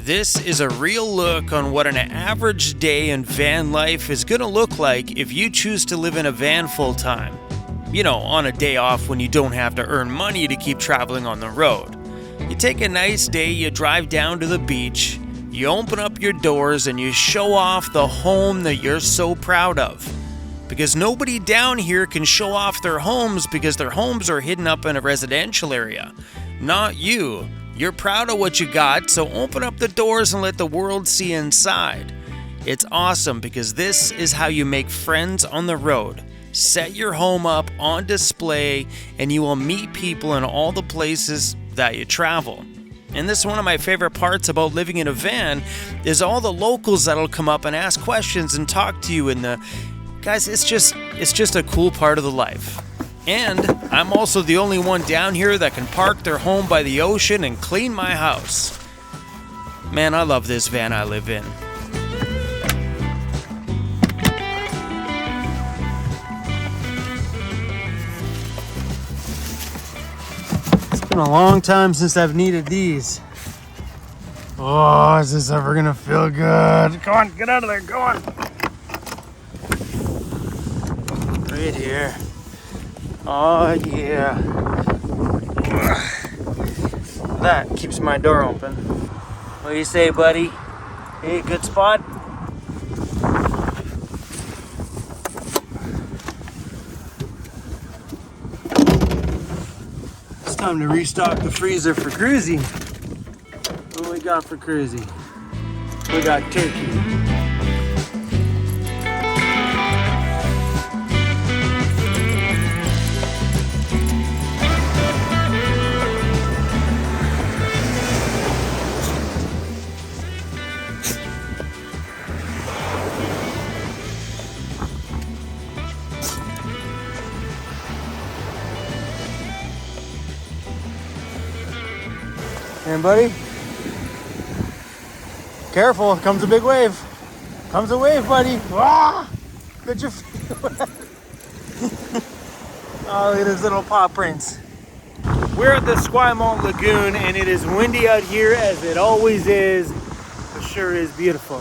This is a real look on what an average day in van life is going to look like if you choose to live in a van full time. You know, on a day off when you don't have to earn money to keep traveling on the road. You take a nice day, you drive down to the beach, you open up your doors and you show off the home that you're so proud of. Because nobody down here can show off their homes because their homes are hidden up in a residential area. Not you. You're proud of what you got, so open up the doors and let the world see inside. It's awesome because this is how you make friends on the road. Set your home up on display and you will meet people in all the places that you travel. And this is one of my favorite parts about living in a van is all the locals that'll come up and ask questions and talk to you. And guys, it's just a cool part of the life. And I'm also the only one down here that can park their home by the ocean and clean my house. Man, I love this van I live in. It's been a long time since I've needed these. Oh, is this ever gonna feel good? Come on, get out of there, go on. Right here. Oh yeah. That keeps my door open. What do you say, buddy? Hey, good spot? It's time to restock the freezer for CRUZ. What do we got for CRUZ? We got turkey. And buddy, careful, comes a big wave. Comes a wave, buddy. Ah! Could you feel that? Oh, look at his little paw prints. We're at the Esquimalt Lagoon and it is windy out here as it always is. It sure is beautiful.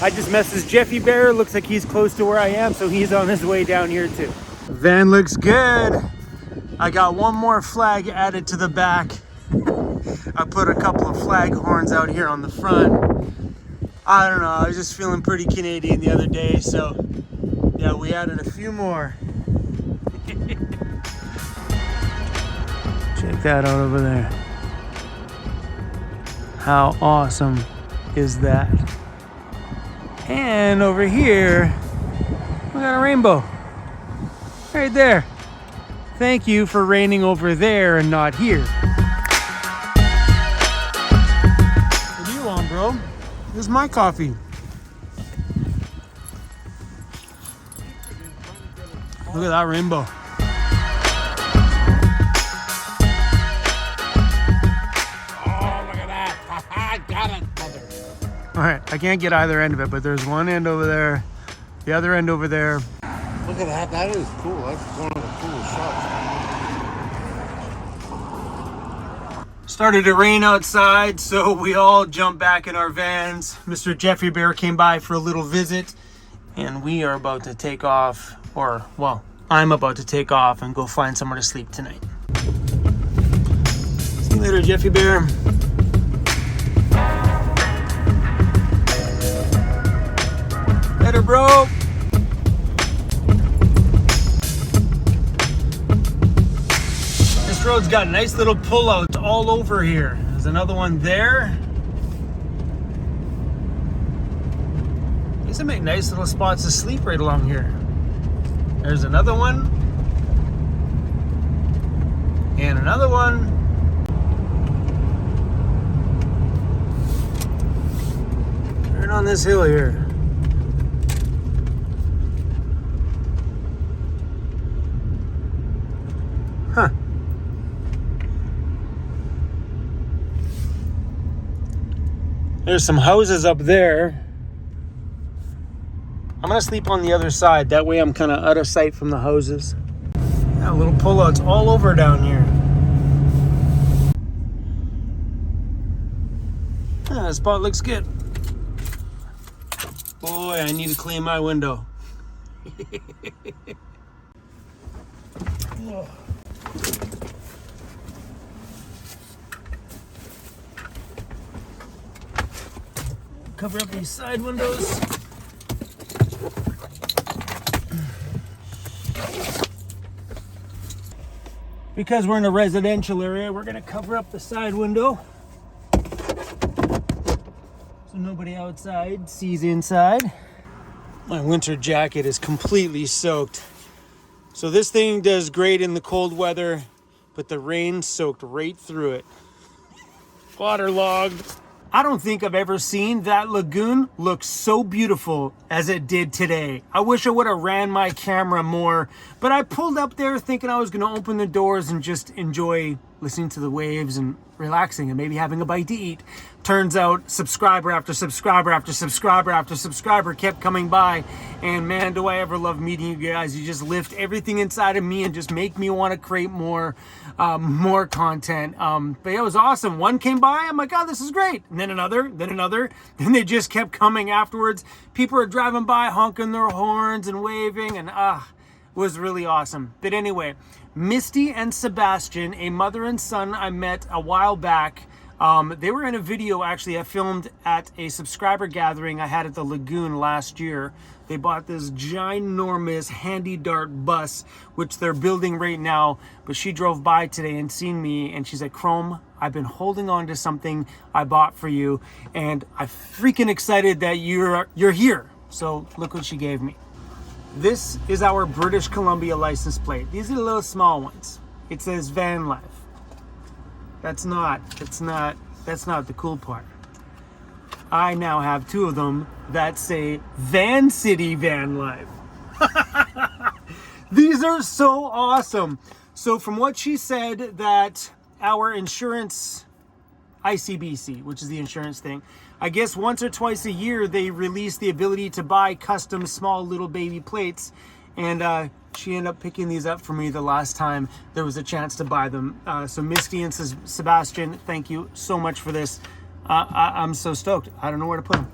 I just messaged Jeffy Bear. Looks like he's close to where I am, so he's on his way down here too. Van looks good. I got one more flag added to the back. I put a couple of flag horns out here on the front. I don't know, I was just feeling pretty Canadian the other day, so yeah, we added a few more. Check that out over there. How awesome is that? And over here, we got a rainbow. Right there. Thank you for raining over there and not here. Bro, this is my coffee. Look at that rainbow. Oh, look at that. I got it, brother. All right, I can't get either end of it, but there's one end over there, the other end over there. Look at that. That is cool. That's one of the coolest shots. Started to rain outside, so we all jumped back in our vans. Mr. Jeffy Bear came by for a little visit, and we are about to take off, or, well, I'm about to take off and go find somewhere to sleep tonight. See you later, Jeffy Bear. Later, bro. This road's got nice little pullouts all over here. There's another one there. These will make nice little spots to sleep right along here. There's another one. And another one. Right on this hill here. Huh. There's some houses up there. I'm gonna sleep on the other side. That way I'm kind of out of sight from the houses. Got little pullouts all over down here. That spot looks good. Boy, I need to clean my window. Cover up these side windows. Because we're in a residential area, we're gonna cover up the side window so nobody outside sees inside. My winter jacket is completely soaked. So this thing does great in the cold weather, but the rain soaked right through it. Waterlogged. I don't think I've ever seen that lagoon look so beautiful as it did today. I wish I would have ran my camera more, but I pulled up there thinking I was going to open the doors and just enjoy listening to the waves and relaxing and maybe having a bite to eat. Turns out subscriber after subscriber after subscriber after subscriber kept coming by, and man, do I ever love meeting you guys. You just lift everything inside of me and just make me want to create more content. But it was awesome. One came by, I'm like, oh, this is great. And then another, then they just kept coming afterwards. People are driving by honking their horns and waving, and it was really awesome. But anyway, Misty and Sebastian, a mother and son I met a while back, they were in a video actually I filmed at a subscriber gathering I had at the lagoon last year. They bought this ginormous handy dart bus, which they're building right now, but she drove by today and seen me, and she's like, Chrome, I've been holding on to something I bought for you, and I'm freaking excited that you're here. So look what she gave me. This is our British Columbia license plate. These are the little small ones. It says van life. That's not the cool part. I now have two of them that say Van City Van Life. These are so awesome. So from what she said, that our insurance, ICBC, which is the insurance thing, I guess once or twice a year they release the ability to buy custom small little baby plates, and she ended up picking these up for me the last time there was a chance to buy them. So Misty and Sebastian, thank you so much for this. I'm so stoked. I don't know where to put them.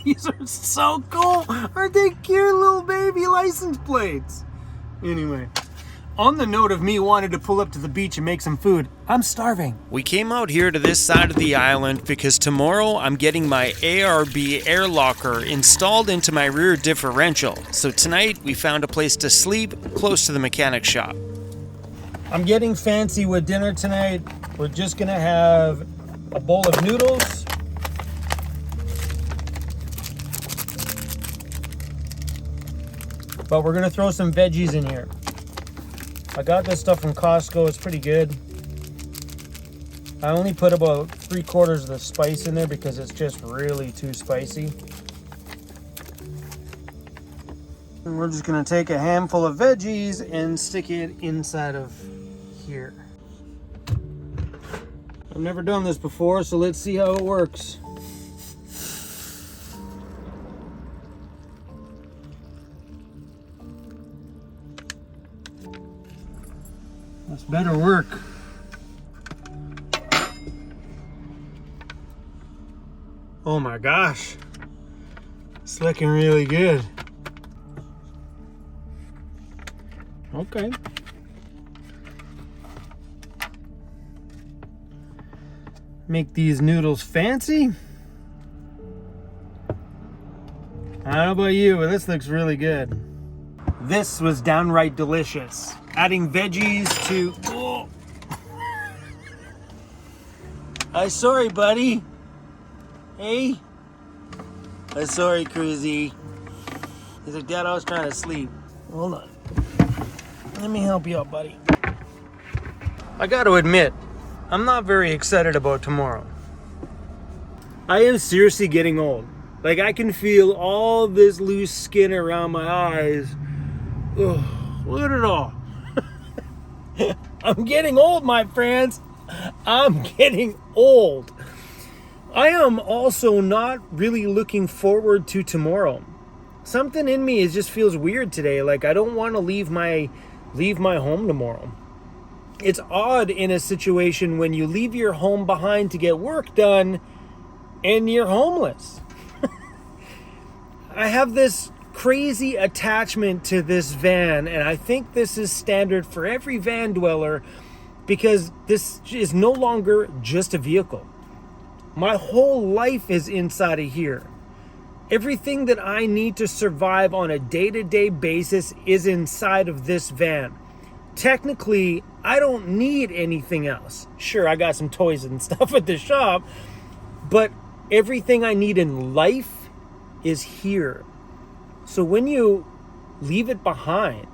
These are so cool. Aren't they cute little baby license plates? Anyway, on the note of me wanting to pull up to the beach and make some food, I'm starving. We came out here to this side of the island because tomorrow I'm getting my ARB air locker installed into my rear differential. So tonight we found a place to sleep close to the mechanic shop. I'm getting fancy with dinner tonight. We're just gonna have a bowl of noodles. But we're gonna throw some veggies in here. I got this stuff from Costco, it's pretty good. I only put about 3/4 of the spice in there because it's just really too spicy. And we're just gonna take a handful of veggies and stick it inside of here. I've never done this before, so let's see how it works. This better work. Oh my gosh. It's looking really good. Okay. Make these noodles fancy. I don't know about you, but this looks really good. This was downright delicious. Adding veggies to... Oh. I'm sorry, buddy. Hey? I'm sorry, CRUZ. He's like, Dad, I was trying to sleep. Hold on. Let me help you out, buddy. I got to admit, I'm not very excited about tomorrow. I am seriously getting old. Like, I can feel all this loose skin around my eyes. Ugh, look at it all. I'm getting old, my friends. I'm getting old. I am also not really looking forward to tomorrow. Something in me just feels weird today. Like, I don't want to leave my home tomorrow. It's odd in a situation when you leave your home behind to get work done and you're homeless. I have this crazy attachment to this van, and I think this is standard for every van dweller because this is no longer just a vehicle. My whole life is inside of here. Everything that I need to survive on a day-to-day basis is inside of this van. Technically, I don't need anything else. Sure, I got some toys and stuff at the shop, but everything I need in life is here. So when you leave it behind,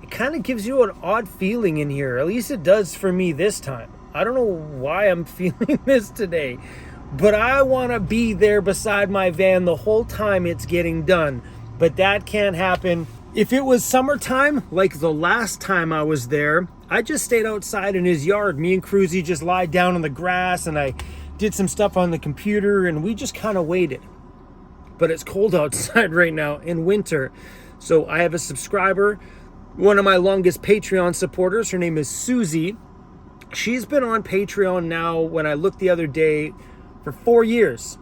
it kind of gives you an odd feeling in here. At least it does for me this time. I don't know why I'm feeling this today, but I want to be there beside my van the whole time it's getting done. But that can't happen. If it was summertime, like the last time I was there, I just stayed outside in his yard. Me and CRUZ just lied down on the grass, and I did some stuff on the computer, and we just kind of waited. But it's cold outside right now in winter. So I have a subscriber, one of my longest Patreon supporters. Her name is Susie. She's been on Patreon now, when I looked the other day, for 4 years.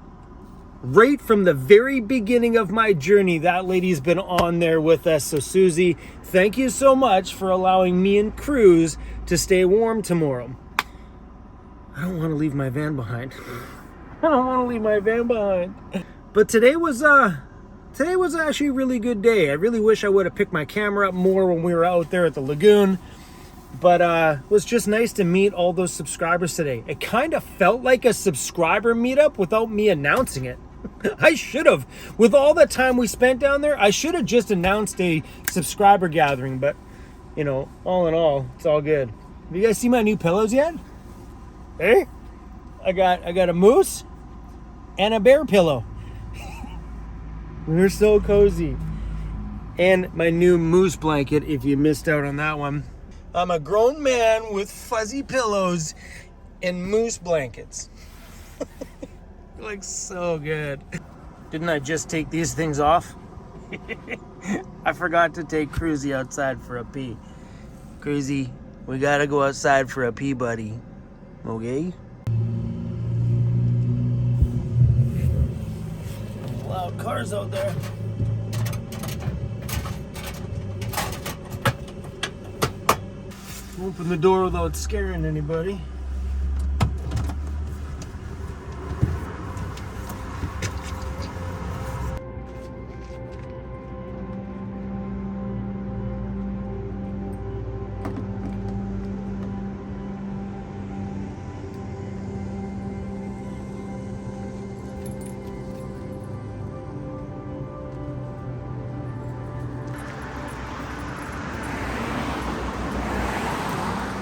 Right from the very beginning of my journey, that lady's been on there with us. So Susie, thank you so much for allowing me and CRUZ to stay warm tomorrow. I don't want to leave my van behind. I don't want to leave my van behind. But today was actually a really good day. I really wish I would have picked my camera up more when we were out there at the lagoon. But it was just nice to meet all those subscribers today. It kind of felt like a subscriber meetup without me announcing it. I should have. With all the time we spent down there, I should have just announced a subscriber gathering. But, you know, all in all, it's all good. Have you guys seen my new pillows yet? Hey? I got a moose and a bear pillow. They're so cozy. And my new moose blanket, if you missed out on that one. I'm a grown man with fuzzy pillows and moose blankets. It looks so good. Didn't I just take these things off? I forgot to take CRUZ outside for a pee. CRUZ, we gotta go outside for a pee, buddy. Okay? Loud cars out there. Open the door without scaring anybody.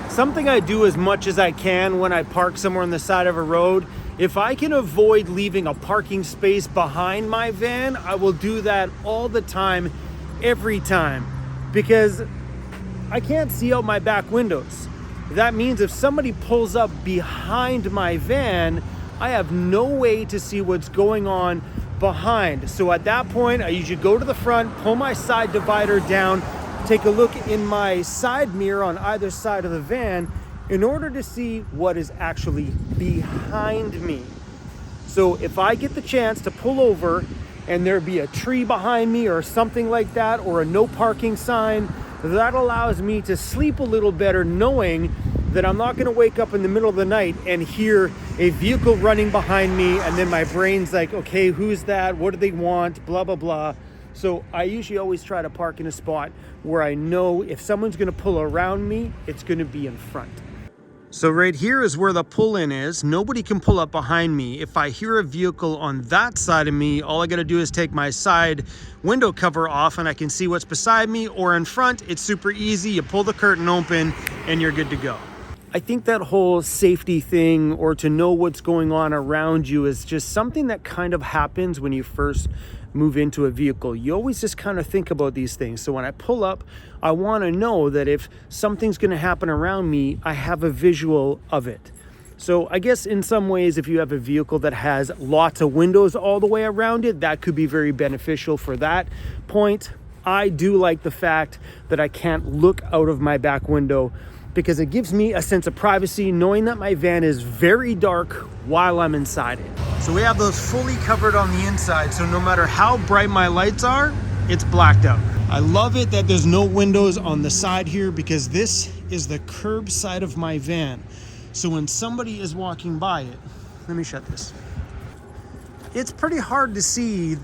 Something I do as much as I can when I park somewhere on the side of a road, if I can avoid leaving a parking space behind my van, I will do that all the time, every time, because I can't see out my back windows. That means if somebody pulls up behind my van, I have no way to see what's going on behind. So at that point, I usually go to the front, pull my side divider down, take a look in my side mirror on either side of the van in order to see what is actually behind me. So if I get the chance to pull over and there be a tree behind me or something like that, or a no parking sign, that allows me to sleep a little better knowing that I'm not going to wake up in the middle of the night and hear a vehicle running behind me and then my brain's like, okay, who's that? What do they want? Blah, blah, blah. So I usually always try to park in a spot where I know if someone's going to pull around me, it's going to be in front. So right here is where the pull-in is. Nobody can pull up behind me. If I hear a vehicle on that side of me, all I got to do is take my side window cover off and I can see what's beside me, or in front. It's super easy. You pull the curtain open and you're good to go. I think that whole safety thing, or to know what's going on around you, is just something that kind of happens when you first move into a vehicle. You always just kind of think about these things. So when I pull up, I want to know that if something's going to happen around me, I have a visual of it. So I guess in some ways, if you have a vehicle that has lots of windows all the way around it, that could be very beneficial for that point. I do like the fact that I can't look out of my back window because it gives me a sense of privacy knowing that my van is very dark while I'm inside it. So we have those fully covered on the inside, so no matter how bright my lights are, it's blacked out. I love it that there's no windows on the side here because this is the curb side of my van. So when somebody is walking by it, let me shut this. It's pretty hard to see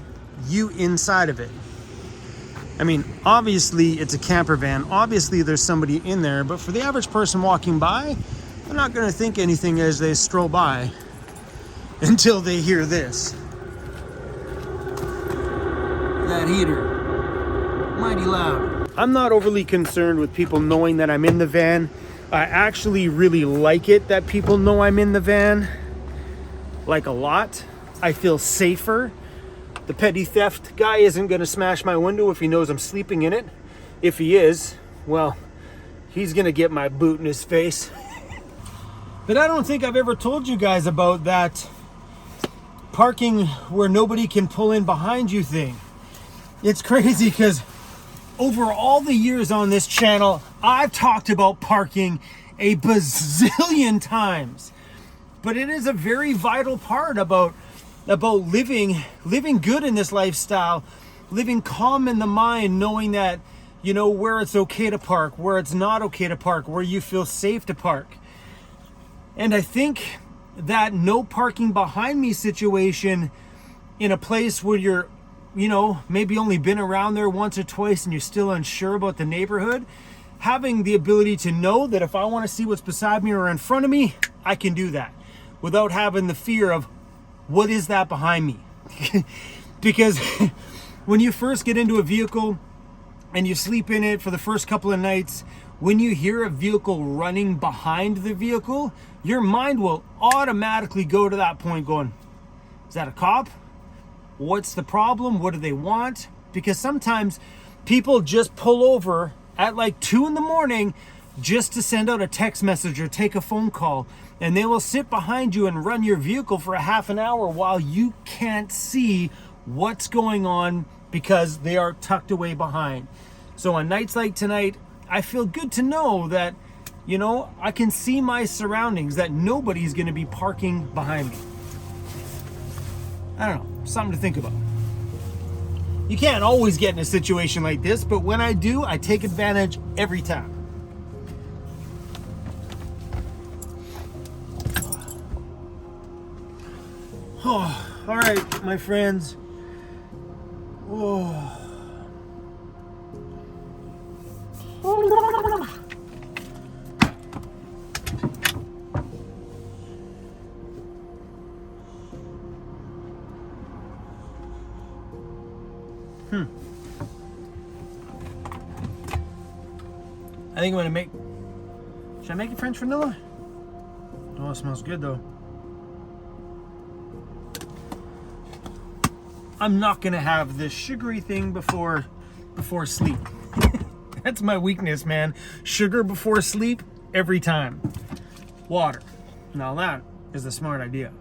you inside of it. I mean, obviously it's a camper van. Obviously there's somebody in there, but for the average person walking by, they're not gonna think anything as they stroll by until they hear this. That heater, mighty loud. I'm not overly concerned with people knowing that I'm in the van. I actually really like it that people know I'm in the van, like a lot. I feel safer. The petty theft guy isn't gonna smash my window if he knows I'm sleeping in it. If he is, well, he's gonna get my boot in his face. But I don't think I've ever told you guys about that parking where nobody can pull in behind you thing. It's crazy because over all the years on this channel, I've talked about parking a bazillion times. But it is a very vital part about living good in this lifestyle, living calm in the mind, knowing that, you know, where it's okay to park, where it's not okay to park, where you feel safe to park. And I think that no parking behind me situation in a place where you're, you know, maybe only been around there once or twice and you're still unsure about the neighborhood, having the ability to know that if I want to see what's beside me or in front of me, I can do that without having the fear of what is that behind me. Because when you first get into a vehicle and you sleep in it for the first couple of nights, when you hear a vehicle running behind the vehicle, your mind will automatically go to that point going, is that a cop? What's the problem? What do they want? Because sometimes people just pull over at like 2 a.m. just to send out a text message or take a phone call, and they will sit behind you and run your vehicle for a half an hour while you can't see what's going on because they are tucked away behind. So on nights like tonight, I feel good to know that, you know, I can see my surroundings, that nobody's going to be parking behind me. I don't know, something to think about. You can't always get in a situation like this, but when I do, I take advantage every time. Oh, all right, my friends. Oh. I think I'm gonna make. Should I make it French vanilla? Oh, it smells good though. I'm not gonna have this sugary thing before sleep. That's my weakness, man. Sugar before sleep every time. Water. Now that is the smart idea.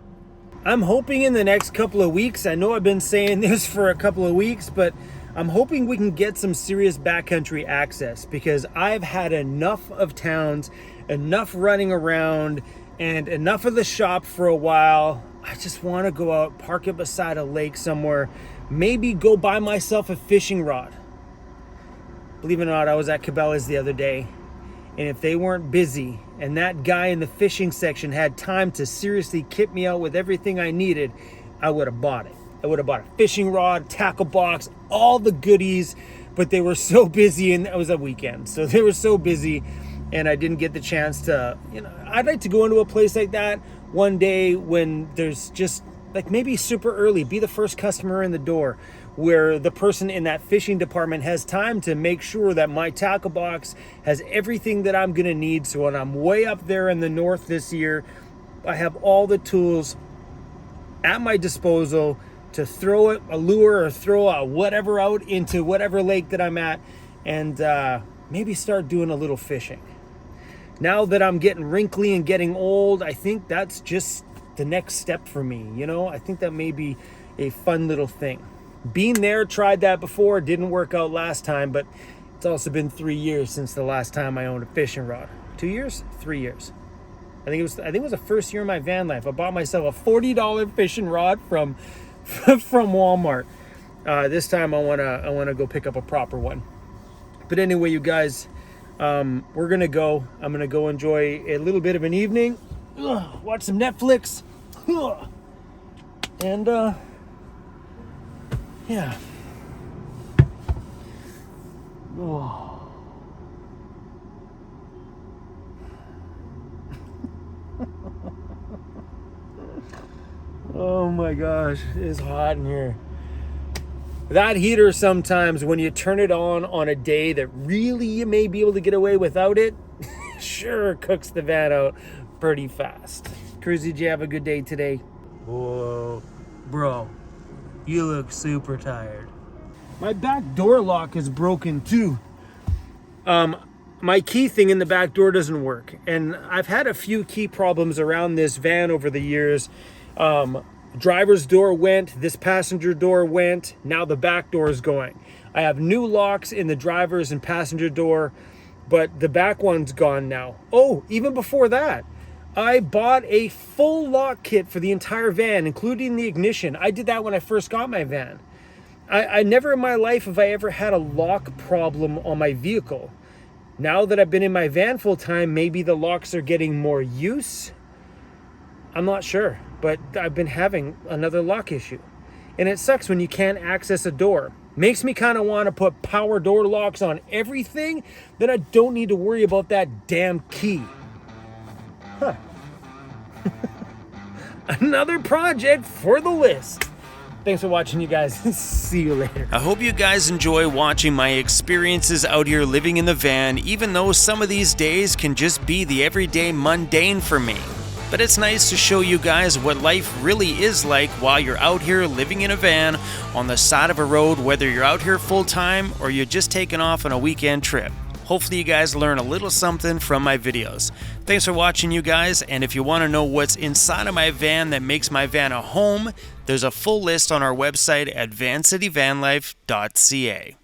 I'm hoping in the next couple of weeks, I know I've been saying this for a couple of weeks, but I'm hoping we can get some serious backcountry access because I've had enough of towns, enough running around, and enough of the shop for a while. I just want to go out, park it beside a lake somewhere, maybe go buy myself a fishing rod. Believe it or not, I was at Cabela's the other day, and if they weren't busy and that guy in the fishing section had time to seriously kit me out with everything I needed, I would have bought it. I would have bought a fishing rod, tackle box, all the goodies, but they were so busy, and it was a weekend, so they were so busy, and I didn't get the chance to, you know, I'd like to go into a place like that one day when there's just, like, maybe super early, be the first customer in the door, where the person in that fishing department has time to make sure that my tackle box has everything that I'm gonna need, so when I'm way up there in the north this year, I have all the tools at my disposal to throw a lure or throw a whatever out into whatever lake that I'm at, and maybe start doing a little fishing. Now that I'm getting wrinkly and getting old, I think that's just the next step for me. You know, I think that may be a fun little thing. Been there, tried that before, didn't work out last time, but it's also been 3 years since the last time I owned a fishing rod. 2 years, 3 years. I think it was the first year of my van life. I bought myself a $40 fishing rod from Walmart. This time I wanna go pick up a proper one. But anyway, you guys, we're gonna go. I'm gonna go enjoy a little bit of an evening, watch some Netflix, and yeah. Oh. Oh my gosh, it's hot in here. That heater, sometimes when you turn it on a day that really you may be able to get away without it, sure cooks the van out pretty fast. CRUZ, did you have a good day today? Whoa, bro, you look super tired. My back door lock is broken too. My key thing in the back door doesn't work, and I've had a few key problems around this van over the years. Driver's door went, this passenger door went, now the back door is going. I have new locks in the driver's and passenger door, but the back one's gone now. Oh, even before that, I bought a full lock kit for the entire van, including the ignition. I did that when I first got my van. I never in my life have I ever had a lock problem on my vehicle. Now that I've been in my van full time, maybe the locks are getting more use. I'm not sure, but I've been having another lock issue. And it sucks when you can't access a door. Makes me kind of want to put power door locks on everything, then I don't need to worry about that damn key. Huh. Another project for the list. Thanks for watching, you guys. See you later. I hope you guys enjoy watching my experiences out here living in the van, even though some of these days can just be the everyday mundane for me. But it's nice to show you guys what life really is like while you're out here living in a van on the side of a road, whether you're out here full time or you're just taking off on a weekend trip. Hopefully you guys learn a little something from my videos. Thanks for watching, you guys, and if you want to know what's inside of my van that makes my van a home, there's a full list on our website at vancityvanlife.ca.